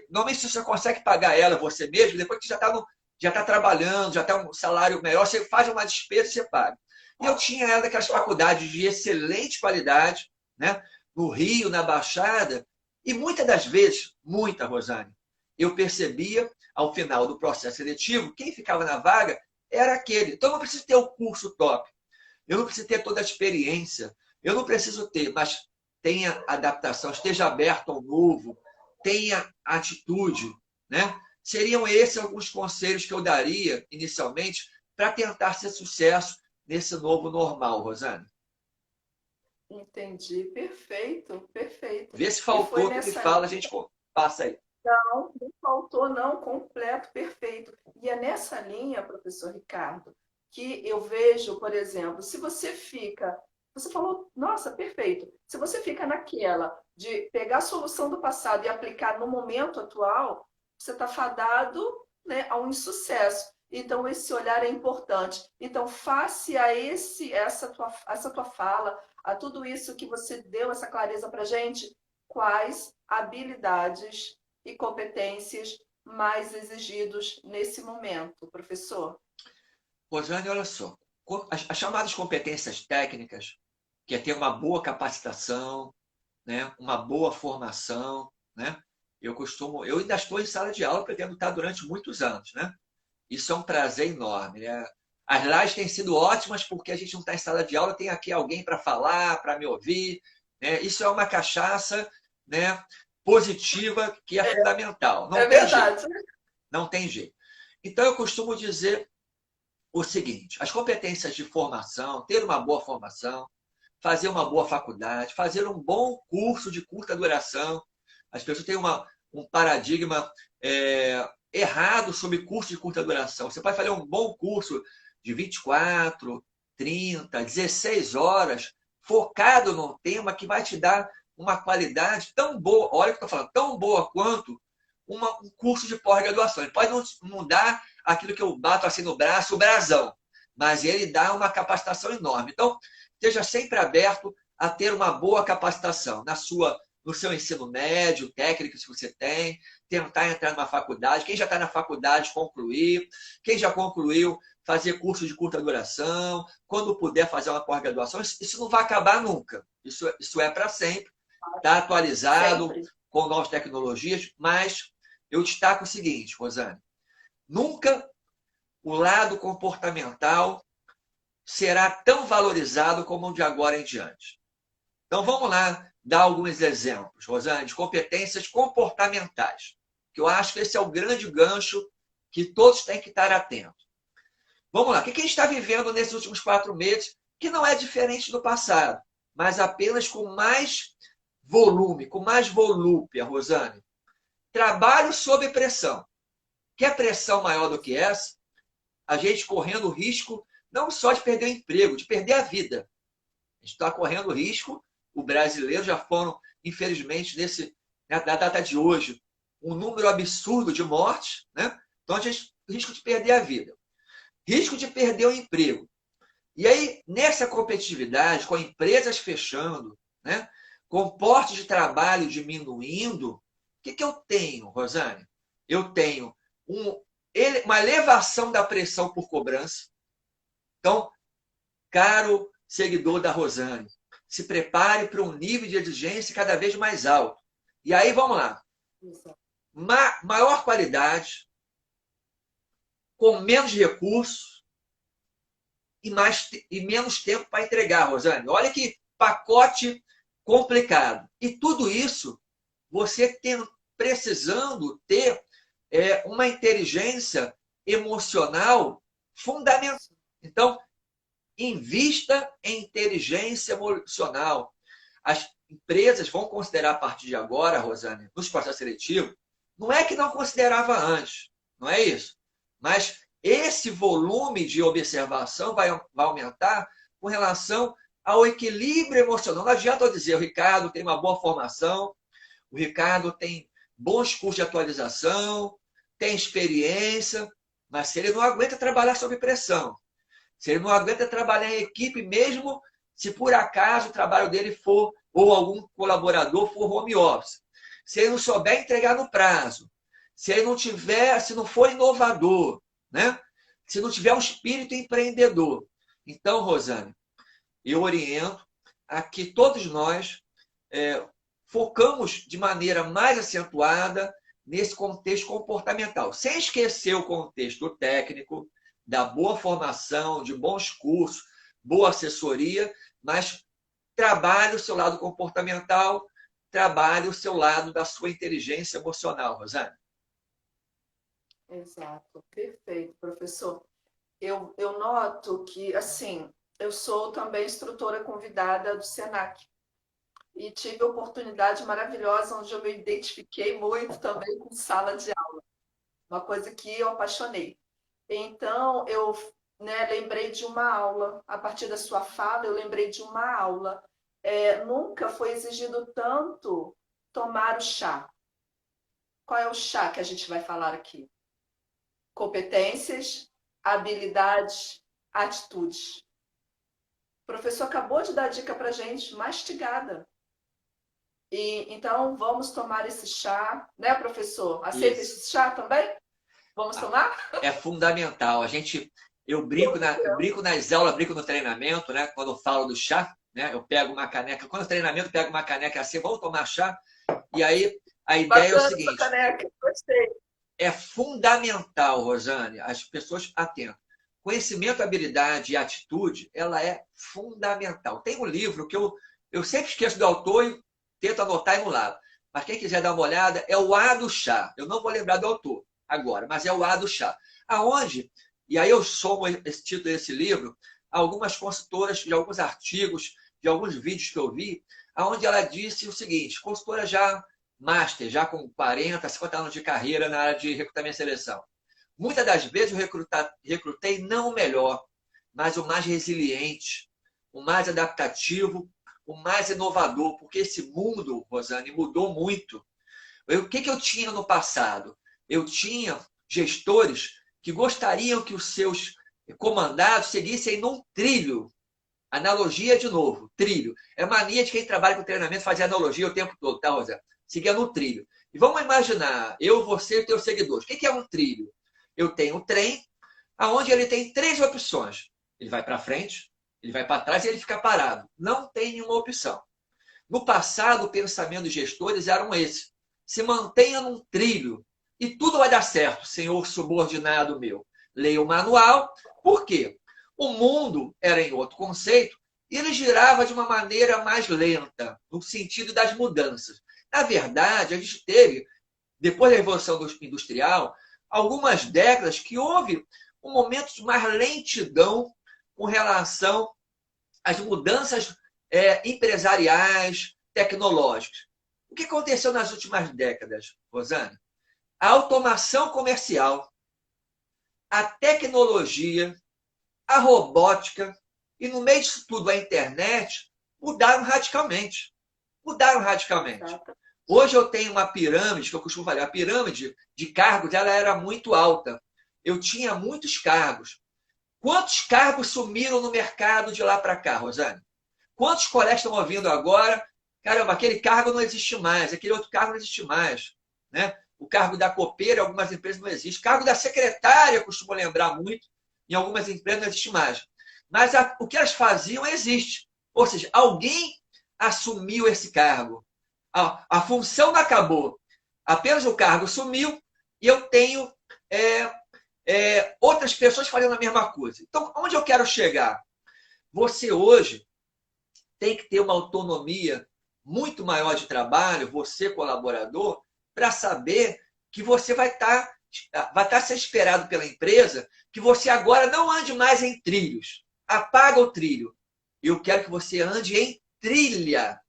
normalmente você só consegue pagar ela você mesmo, depois que já está trabalhando, já está um salário melhor, você faz uma despesa e você paga. E eu tinha ela daquelas faculdades de excelente qualidade, né? No Rio, na Baixada, e muitas das vezes, Rosane, eu percebia, ao final do processo seletivo, quem ficava na vaga era aquele. Então, eu não preciso ter o curso top, eu não preciso ter toda a experiência, eu não preciso ter, mas tenha adaptação, esteja aberto ao novo, tenha atitude. Né? Seriam esses alguns conselhos que eu daria, inicialmente, para tentar ser sucesso nesse novo normal, Rosane. Entendi. Perfeito, perfeito. Vê se E foi faltou, tu me nessa fala, a gente passa aí. Não, não faltou, não, completo, perfeito. E é nessa linha, professor Ricardo, que eu vejo, por exemplo, se você fica. Você falou, nossa, perfeito. Se você fica naquela de pegar a solução do passado e aplicar no momento atual, você está fadado, né, a um insucesso. Então, esse olhar é importante. Então, face a essa tua fala, a tudo isso que você deu, essa clareza para a gente, quais habilidades e competências mais exigidos nesse momento, professor? Rosane, olha só, as chamadas competências técnicas, que é ter uma boa capacitação, né, uma boa formação, né? Eu ainda estou em sala de aula, pretendo estar durante muitos anos, né? Isso é um prazer enorme, né? As lives têm sido ótimas porque a gente não está em sala de aula, tem aqui alguém para falar, para me ouvir, né? Isso é uma cachaça, né, positiva que é fundamental. Não É tem jeito, verdade. não tem jeito. Então eu costumo dizer o seguinte: as competências de formação, ter uma boa formação, fazer uma boa faculdade, fazer um bom curso de curta duração. As pessoas têm um paradigma errado sobre curso de curta duração. Você pode fazer um bom curso de 24, 30, 16 horas, focado num tema que vai te dar uma qualidade tão boa, olha o que eu estou falando, tão boa quanto um curso de pós-graduação. Ele pode não dar aquilo que eu bato assim no braço, o brasão, mas ele dá uma capacitação enorme. Então, esteja sempre aberto a ter uma boa capacitação no seu ensino médio, técnico, se você tem, tentar entrar numa faculdade. Quem já está na faculdade, concluir. Quem já concluiu, fazer curso de curta duração. Quando puder fazer uma pós-graduação, isso não vai acabar nunca. Isso é para sempre. Está atualizado Sempre. com novas tecnologias, mas eu destaco o seguinte, Rosane, nunca o lado comportamental será tão valorizado como o de agora em diante. Então vamos lá dar alguns exemplos, Rosane, de competências comportamentais, que eu acho que esse é o grande gancho que todos têm que estar atentos. Vamos lá, o que a gente está vivendo nesses últimos 4 meses, que não é diferente do passado, mas apenas com mais volume, com mais volúpia, Rosane. Trabalho sob pressão. Quer pressão maior do que essa? A gente correndo o risco não só de perder o emprego, de perder a vida. A gente está correndo o risco, o brasileiro já foram, infelizmente, na data de hoje, um número absurdo de mortes, né? Então, a gente risco de perder a vida, risco de perder o emprego. E aí, nessa competitividade, com empresas fechando, né? Com porte de trabalho diminuindo, o que eu tenho, Rosane? Eu tenho uma elevação da pressão por cobrança. Então, caro seguidor da Rosane, se prepare para um nível de exigência cada vez mais alto. E aí, vamos lá. Maior qualidade, com menos recursos e menos tempo para entregar, Rosane. Olha que pacote complicado. E tudo isso, você precisando ter uma inteligência emocional fundamental. Então, invista em inteligência emocional. As empresas vão considerar a partir de agora, Rosane, nos processos seletivos, não é que não considerava antes, não é isso. Mas esse volume de observação vai aumentar com relação ao equilíbrio emocional. Não adianta eu dizer, o Ricardo tem uma boa formação, o Ricardo tem bons cursos de atualização, tem experiência, mas se ele não aguenta trabalhar sob pressão, se ele não aguenta trabalhar em equipe, mesmo se por acaso o trabalho dele for, ou algum colaborador for home office. Se ele não souber entregar no prazo, se ele não tiver, se não for inovador, né? Se não tiver um espírito empreendedor. Então, Rosane, eu oriento a que todos nós focamos de maneira mais acentuada nesse contexto comportamental, sem esquecer o contexto técnico, da boa formação, de bons cursos, boa assessoria, mas trabalhe o seu lado comportamental, trabalhe o seu lado da sua inteligência emocional, Rosane. Exato, perfeito, professor. Eu noto que, assim, eu sou também instrutora convidada do SENAC e tive a oportunidade maravilhosa onde eu me identifiquei muito também com sala de aula, uma coisa que eu apaixonei. Então, eu, né, lembrei de uma aula, a partir da sua fala, eu lembrei de uma aula. Nunca foi exigido tanto tomar o chá. Qual é o chá que a gente vai falar aqui? Competências, habilidades, atitudes. O professor acabou de dar a dica para a gente, mastigada. E então vamos tomar esse chá, né, professor? Aceita Isso. esse chá também? Vamos tomar? É fundamental. Eu brinco nas aulas, brinco no treinamento, né? Quando eu falo do chá, né? Eu pego uma caneca, quando eu treinamento, eu pego uma caneca assim, vamos tomar chá. E aí a ideia é o Bacana essa seguinte: caneca, gostei. é fundamental, Rosane, as pessoas atentas. Conhecimento, habilidade e atitude, ela é fundamental. Tem um livro que eu sempre esqueço do autor e tento anotar aí no lado. Mas quem quiser dar uma olhada, é o A do Chá. Eu não vou lembrar do autor agora, mas é o A do Chá. Aonde, e aí eu somo esse título desse livro, algumas consultoras de alguns artigos, de alguns vídeos que eu vi, aonde ela disse o seguinte, consultora já master, já com 40, 50 anos de carreira na área de recrutamento e seleção. Muitas das vezes eu recrutei não o melhor, mas o mais resiliente, o mais adaptativo, o mais inovador, porque esse mundo, Rosane, mudou muito. O que eu tinha no passado? Eu tinha gestores que gostariam que os seus comandados seguissem num trilho. Analogia de novo, trilho. É mania de quem trabalha com treinamento fazer analogia o tempo todo, tá, Rosane? Seguia no trilho. E vamos imaginar, eu, você e teus seguidores. O que é um trilho? Eu tenho um trem, aonde ele tem três opções. Ele vai para frente, ele vai para trás e ele fica parado. Não tem nenhuma opção. No passado, o pensamento dos gestores eram esse. Se mantenha num trilho e tudo vai dar certo, senhor subordinado meu. Leia o manual. Por quê? O mundo era em outro conceito e ele girava de uma maneira mais lenta, no sentido das mudanças. Na verdade, a gente teve, depois da Revolução Industrial, algumas décadas que houve um momento de mais lentidão com relação às mudanças empresariais, tecnológicas. O que aconteceu nas últimas décadas, Rosane? A automação comercial, a tecnologia, a robótica e, no meio disso tudo, a internet mudaram radicalmente. Mudaram radicalmente. Hoje eu tenho uma pirâmide, que eu costumo falar, a pirâmide de cargos ela era muito alta. Eu tinha muitos cargos. Quantos cargos sumiram no mercado de lá para cá, Rosane? Quantos colegas estão ouvindo agora? Caramba, aquele cargo não existe mais, aquele outro cargo não existe mais. Né? O cargo da copeira, em algumas empresas não existe. O cargo da secretária, eu costumo lembrar muito, em algumas empresas não existe mais. Mas o que elas faziam existe. Ou seja, alguém assumiu esse cargo. A função não acabou. Apenas o cargo sumiu e eu tenho outras pessoas fazendo a mesma coisa. Então, onde eu quero chegar? Você hoje tem que ter uma autonomia muito maior de trabalho, você colaborador, para saber que você vai estar sendo esperado pela empresa que você agora não ande mais em trilhos. Apaga o trilho. Eu quero que você ande em trilha.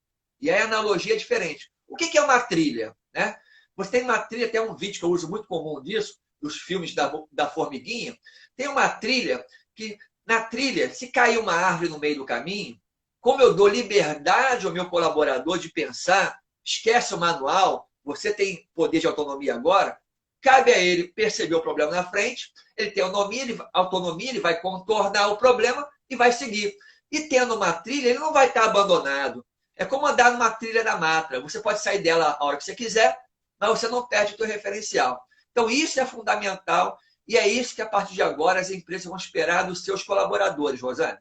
E aí a analogia é diferente. O que é uma trilha? Né? Você tem uma trilha, tem um vídeo que eu uso muito comum disso, dos filmes da formiguinha. Tem uma trilha que, na trilha, se cair uma árvore no meio do caminho, como eu dou liberdade ao meu colaborador de pensar, esquece o manual, você tem poder de autonomia agora, cabe a ele perceber o problema na frente, ele tem autonomia, ele vai contornar o problema e vai seguir. E tendo uma trilha, ele não vai estar abandonado. É como andar numa trilha da mata. Você pode sair dela a hora que você quiser, mas você não perde o seu referencial. Então, isso é fundamental e é isso que, a partir de agora, as empresas vão esperar dos seus colaboradores, Rosane.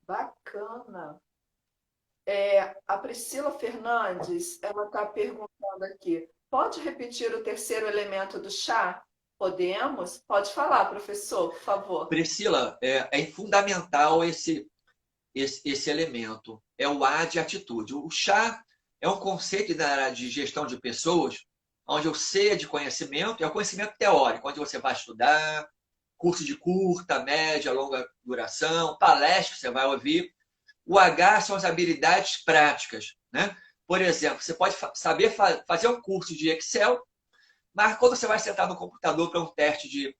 Bacana. A Priscila Fernandes, ela está perguntando aqui, pode repetir o terceiro elemento do chá? Podemos? Pode falar, professor, por favor. Priscila, é fundamental esse elemento. É o A de atitude. O chá é um conceito da área de gestão de pessoas, onde o C é de conhecimento, é o conhecimento teórico, onde você vai estudar, curso de curta, média, longa duração, palestra que você vai ouvir. O H são as habilidades práticas. Né? Por exemplo, você pode saber fazer um curso de Excel, mas quando você vai sentar no computador para um teste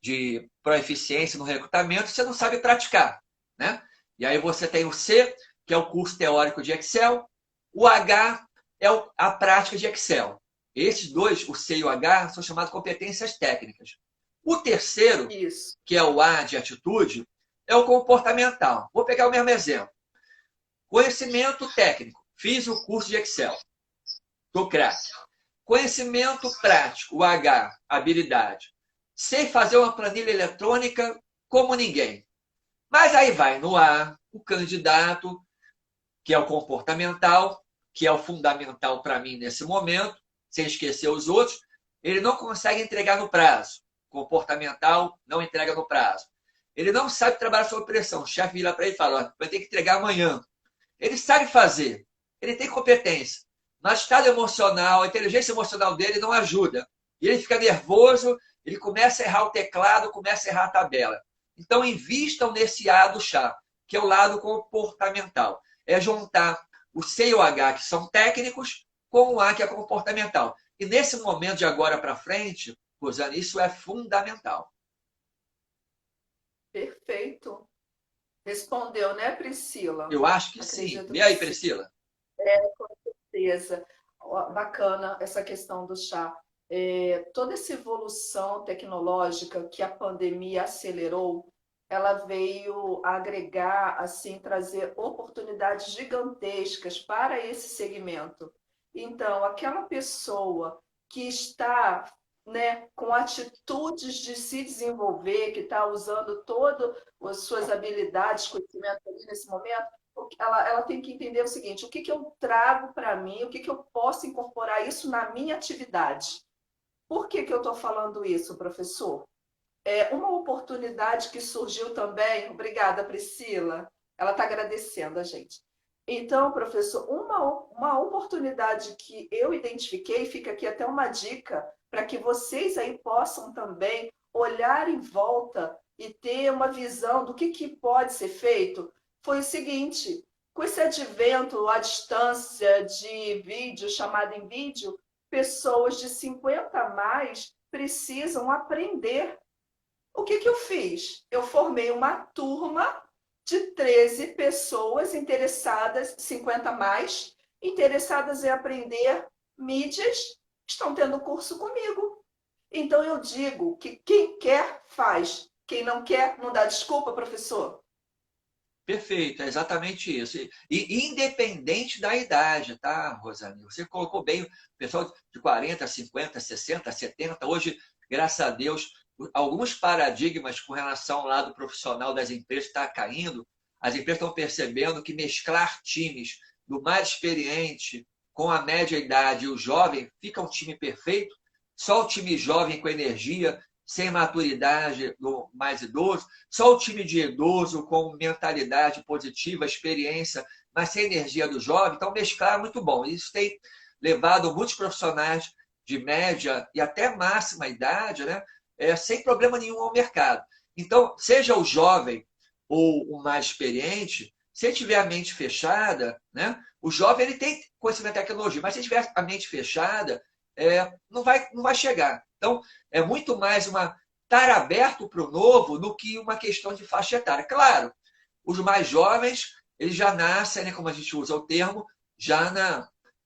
de proeficiência no recrutamento, você não sabe praticar. Né? E aí você tem o C, que é o curso teórico de Excel, o H é a prática de Excel. Esses dois, o C e o H, são chamados competências técnicas. O terceiro, que é o A de atitude, é o comportamental. Vou pegar o mesmo exemplo. Conhecimento técnico. Fiz o curso de Excel. Estou craque. Conhecimento prático, o H, habilidade. Sei fazer uma planilha eletrônica como ninguém. Mas aí vai no A, o candidato, que é o comportamental, que é o fundamental para mim nesse momento, sem esquecer os outros, ele não consegue entregar no prazo. Comportamental não entrega no prazo. Ele não sabe trabalhar sob pressão. O chefe vira para ele e fala, vai ter que entregar amanhã. Ele sabe fazer, ele tem competência, mas o estado emocional, a inteligência emocional dele não ajuda. E ele fica nervoso, ele começa a errar o teclado, começa a errar a tabela. Então, invistam nesse A do chá, que é o lado comportamental. É juntar o C e o H, que são técnicos, com o A, que é comportamental. E nesse momento de agora para frente, Rosane, isso é fundamental. Perfeito. Respondeu, né, Priscila? Eu acho que sim. Acredito E que aí, sim. Priscila? Certeza. Ó, bacana essa questão do chá. Toda essa evolução tecnológica que a pandemia acelerou, ela veio agregar, assim, trazer oportunidades gigantescas para esse segmento. Então, aquela pessoa que está, né, com atitudes de se desenvolver, que está usando todas as suas habilidades, conhecimento ali nesse momento, ela tem que entender o seguinte: o que, que eu trago para mim, o que, que eu posso incorporar isso na minha atividade. Por que, que eu estou falando isso, professor? É uma oportunidade que surgiu também. Obrigada, Priscila. Ela está agradecendo a gente. Então, professor, uma oportunidade que eu identifiquei, fica aqui até uma dica para que vocês aí possam também olhar em volta e ter uma visão do que pode ser feito, foi o seguinte: com esse advento à distância de vídeo, chamada em vídeo, pessoas de 50 a mais precisam aprender. O que eu fiz? Eu formei uma turma de 13 pessoas interessadas, 50 a mais, interessadas em aprender mídias, estão tendo curso comigo. Então eu digo que quem quer, faz. Quem não quer, não dá desculpa, professor. Perfeito, é exatamente isso. E independente da idade, tá, Rosane? Você colocou bem o pessoal de 40, 50, 60, 70. Hoje, graças a Deus, alguns paradigmas com relação ao lado profissional das empresas estão caindo. As empresas estão percebendo que mesclar times do mais experiente com a média idade e o jovem fica um time perfeito. Só o time jovem com energia, sem maturidade do mais idoso, só o time de idoso com mentalidade positiva, experiência, mas sem energia do jovem. Então, mesclar é muito bom. Isso tem levado muitos profissionais de média e até máxima idade, né, sem problema nenhum ao mercado. Então, seja o jovem ou o mais experiente, se ele tiver a mente fechada, né, o jovem ele tem conhecimento de tecnologia, mas se ele tiver a mente fechada, não vai chegar. Então, é muito mais estar aberto para o novo do que uma questão de faixa etária. Claro, os mais jovens, eles já nascem, né, como a gente usa o termo, já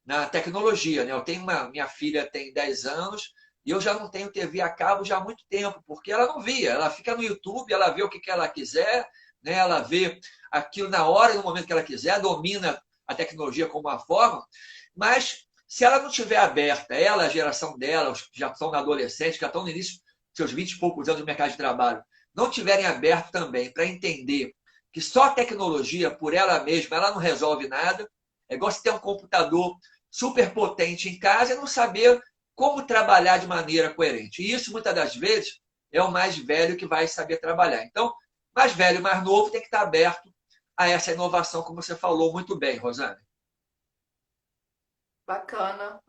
na tecnologia. Né? Eu tenho minha filha tem 10 anos e eu já não tenho TV a cabo já há muito tempo, porque ela não via. Ela fica no YouTube, ela vê o que ela quiser, né? Ela vê aquilo na hora e no momento que ela quiser, domina a tecnologia como uma forma, mas se ela não tiver aberta, ela, a geração dela, os que já estão na adolescente, que já estão no início dos seus 20 e poucos anos de mercado de trabalho, não tiverem aberto também para entender que só a tecnologia, por ela mesma, ela não resolve nada. É igual você ter um computador super potente em casa e não saber como trabalhar de maneira coerente. E isso, muitas das vezes, é o mais velho que vai saber trabalhar. Então, mais velho e mais novo tem que estar aberto a essa inovação, como você falou muito bem, Rosane. Bacana.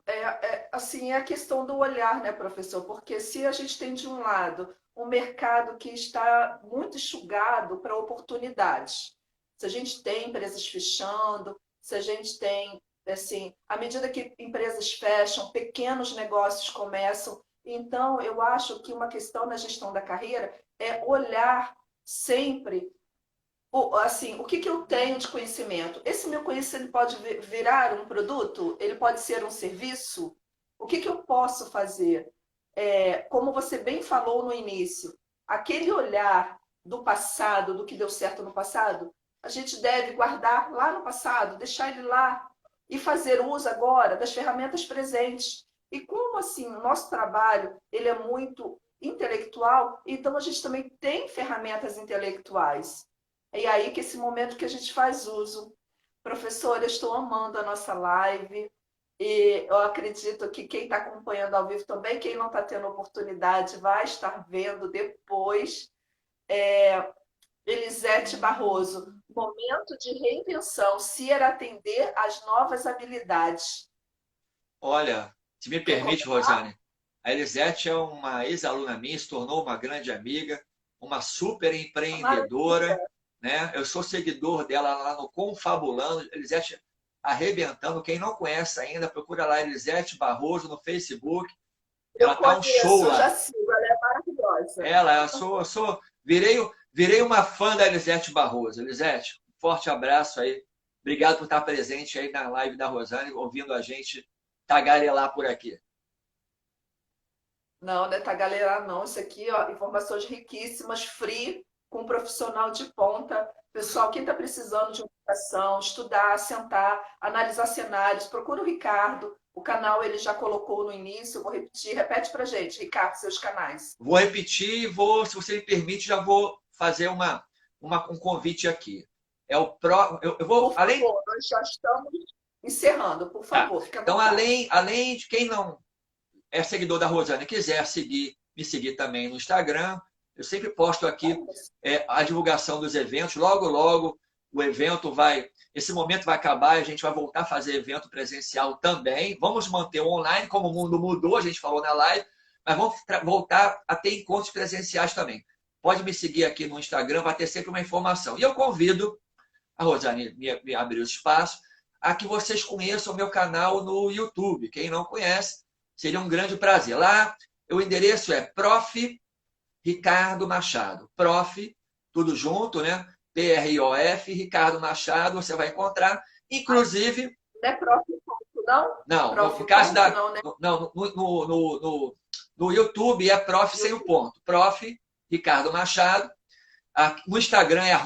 Assim, é a questão do olhar, né, professor? Porque se a gente tem de um lado um mercado que está muito enxugado para oportunidades, se a gente tem empresas fechando, se a gente tem, assim, à medida que empresas fecham, pequenos negócios começam. Então, eu acho que uma questão na gestão da carreira é olhar sempre assim, o que eu tenho de conhecimento? Esse meu conhecimento pode virar um produto? Ele pode ser um serviço? O que eu posso fazer? Como você bem falou no início, aquele olhar do passado, do que deu certo no passado, a gente deve guardar lá no passado, deixar ele lá, e fazer uso agora das ferramentas presentes. E como assim, o nosso trabalho ele é muito intelectual, então a gente também tem ferramentas intelectuais. É aí que esse momento que a gente faz uso. Professora, eu estou amando a nossa live. E eu acredito que quem está acompanhando ao vivo também, quem não está tendo oportunidade, vai estar vendo depois. Elisete Barroso, momento de reinvenção, se era atender às novas habilidades. Olha, se me Quer permite, comentar? Rosane, a Elisete é uma ex-aluna minha, se tornou uma grande amiga, uma super empreendedora, Maravilha. né? Eu sou seguidor dela lá no Confabulando, Elisete arrebentando. Quem não conhece ainda, procura lá Elisete Barroso no Facebook. Eu Ela tá um show conheço, eu já lá. sigo, ela é maravilhosa. Virei uma fã da Elisete Barroso. Elisete, um forte abraço aí. Obrigado por estar presente aí na live da Rosane, ouvindo a gente tagarelar por aqui. Não, não é galera, não. Isso aqui, ó, informações riquíssimas, free, com um profissional de ponta. Pessoal, quem está precisando de educação, estudar, sentar, analisar cenários, procura o Ricardo. O canal ele já colocou no início, eu vou repetir. Repete para gente, Ricardo, seus canais. Vou repetir e se você me permite, já vou fazer um convite aqui. Eu vou, Por além, favor, nós já estamos encerrando. Por tá. favor, fique à Então, vontade. além de quem não é seguidor da Rosane e quiser me seguir também no Instagram, eu sempre posto aqui a divulgação dos eventos. Logo, logo, o evento esse momento vai acabar e a gente vai voltar a fazer evento presencial também. Vamos manter o online, como o mundo mudou, a gente falou na live, mas vamos voltar a ter encontros presenciais também. Pode me seguir aqui no Instagram, vai ter sempre uma informação. E eu convido a Rosane me abrir o espaço a que vocês conheçam o meu canal no YouTube. Quem não conhece, seria um grande prazer. Lá, o endereço é Prof. Ricardo Machado. Prof, tudo junto, né? PROF, Ricardo Machado, você vai encontrar. Inclusive, Não é prof. Ponto, não? não, Prof. no caso Ponto, da. não, né? Não, no YouTube é Prof sem o YouTube. ponto. Prof. Ricardo Machado. No Instagram é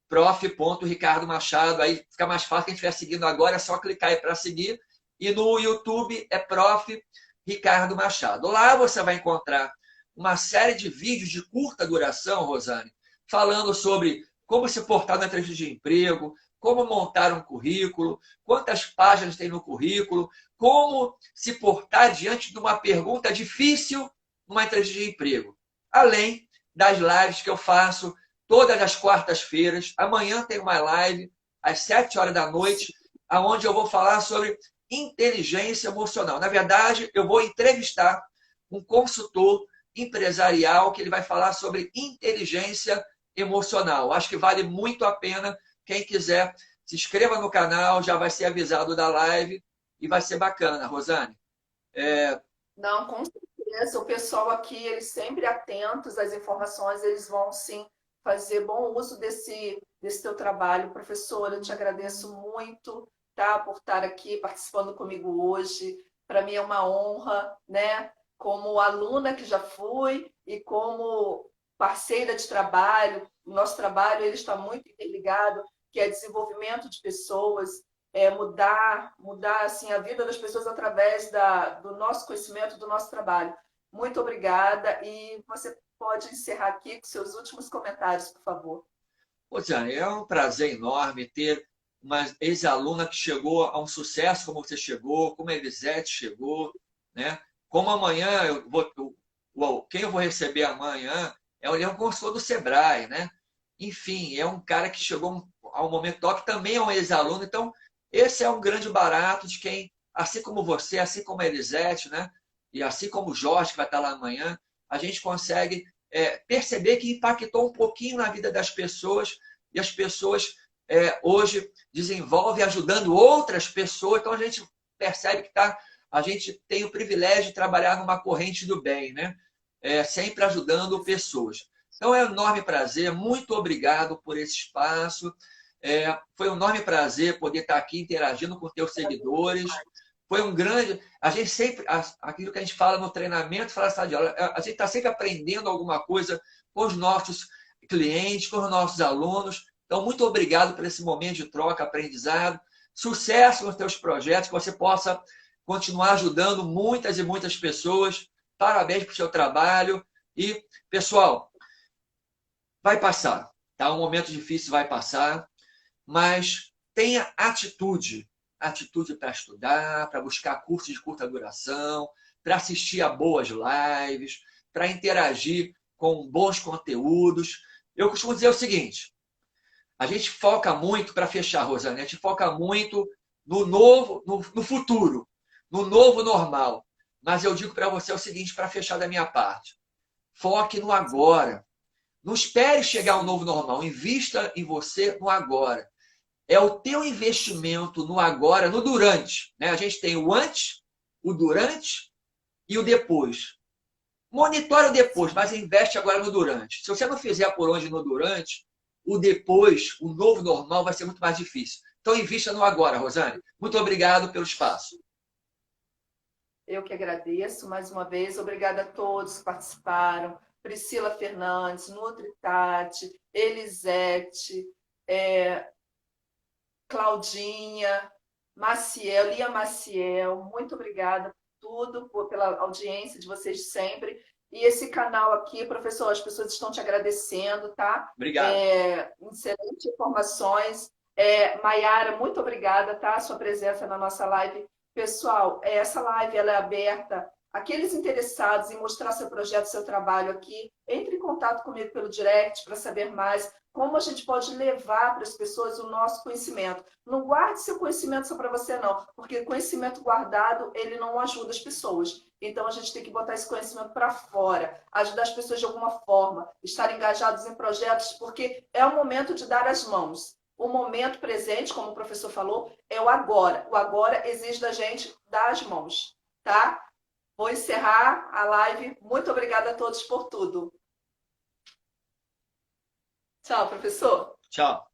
prof.ricardomachado. Aí fica mais fácil. Quem estiver seguindo agora é só clicar aí para seguir. E no YouTube é Prof. Ricardo Machado. Lá você vai encontrar uma série de vídeos de curta duração, Rosane, falando sobre como se portar na entrevista de emprego, como montar um currículo, quantas páginas tem no currículo, como se portar diante de uma pergunta difícil numa entrevista de emprego. Além das lives que eu faço todas as quartas-feiras. Amanhã tem uma live às 7 horas da noite, onde eu vou falar sobre inteligência emocional. Na verdade, eu vou entrevistar um consultor empresarial que ele vai falar sobre inteligência emocional. Acho que vale muito a pena. Quem quiser, se inscreva no canal, já vai ser avisado da live e vai ser bacana, Rosane. Não, com certeza. O pessoal aqui, eles sempre atentos às informações, eles vão sim fazer bom uso desse teu trabalho. Professora, eu te agradeço muito, tá, por estar aqui participando comigo hoje. Para mim é uma honra, né? Como aluna que já fui e como parceira de trabalho, o nosso trabalho ele está muito interligado, que é desenvolvimento de pessoas, mudar assim, a vida das pessoas através do nosso conhecimento, do nosso trabalho. Muito obrigada e você pode encerrar aqui com seus últimos comentários, por favor. Rosane, é um prazer enorme ter uma ex-aluna que chegou a um sucesso como você chegou, como a Elisete chegou, né? Como amanhã quem eu vou receber amanhã é o Leão Consultor do Sebrae, né? Enfim, é um cara que chegou a um momento top, também é um ex-aluno, então esse é um grande barato de quem, assim como você, assim como a Elisete, né? E assim como o Jorge, que vai estar lá amanhã, a gente consegue perceber que impactou um pouquinho na vida das pessoas e as pessoas hoje desenvolvem ajudando outras pessoas. Então a gente percebe que a gente tem o privilégio de trabalhar numa corrente do bem, né? Sempre ajudando pessoas. Então é um enorme prazer, muito obrigado por esse espaço. Foi um enorme prazer poder estar aqui interagindo com teus seguidores. Foi um grande. A gente sempre, aquilo que a gente fala no treinamento, fala essa de aula, a gente está sempre aprendendo alguma coisa com os nossos clientes, com os nossos alunos. Então, muito obrigado por esse momento de troca, aprendizado. sucesso nos teus projetos, que você possa continuar ajudando muitas e muitas pessoas. Parabéns pelo seu trabalho. E, pessoal, vai passar, tá? Um momento difícil vai passar, mas tenha atitude. Atitude para estudar, para buscar cursos de curta duração, para assistir a boas lives, para interagir com bons conteúdos. Eu costumo dizer o seguinte, a gente foca muito, para fechar, Rosane, a gente foca muito no novo, no futuro, no novo normal. Mas eu digo para você o seguinte, para fechar da minha parte, foque no agora. Não espere chegar um novo normal, invista em você no agora. É o teu investimento no agora, no durante. Né? A gente tem o antes, o durante e o depois. Monitore o depois, mas investe agora no durante. Se você não fizer por onde no durante, o depois, o novo normal, vai ser muito mais difícil. Então, invista no agora, Rosane. Muito obrigado pelo espaço. Eu que agradeço mais uma vez. Obrigada a todos que participaram. Priscila Fernandes, Nutritati, Elisete, Claudinha, Maciel, Lia Maciel. Muito obrigada por tudo, pela audiência de vocês de sempre. E esse canal aqui, professor, as pessoas estão te agradecendo, tá? Obrigado. Excelentes informações. Maiara, muito obrigada, tá? A sua presença na nossa live. Pessoal, essa live ela é aberta. Aqueles interessados em mostrar seu projeto, seu trabalho aqui, entre em contato comigo pelo direct para saber mais como a gente pode levar para as pessoas o nosso conhecimento. Não guarde seu conhecimento só para você, não, porque conhecimento guardado, ele não ajuda as pessoas. Então, a gente tem que botar esse conhecimento para fora, ajudar as pessoas de alguma forma, estar engajados em projetos, porque é o momento de dar as mãos. O momento presente, como o professor falou, é o agora. O agora exige da gente dar as mãos, tá? Vou encerrar a live. Muito obrigada a todos por tudo. Tchau, professor. Tchau.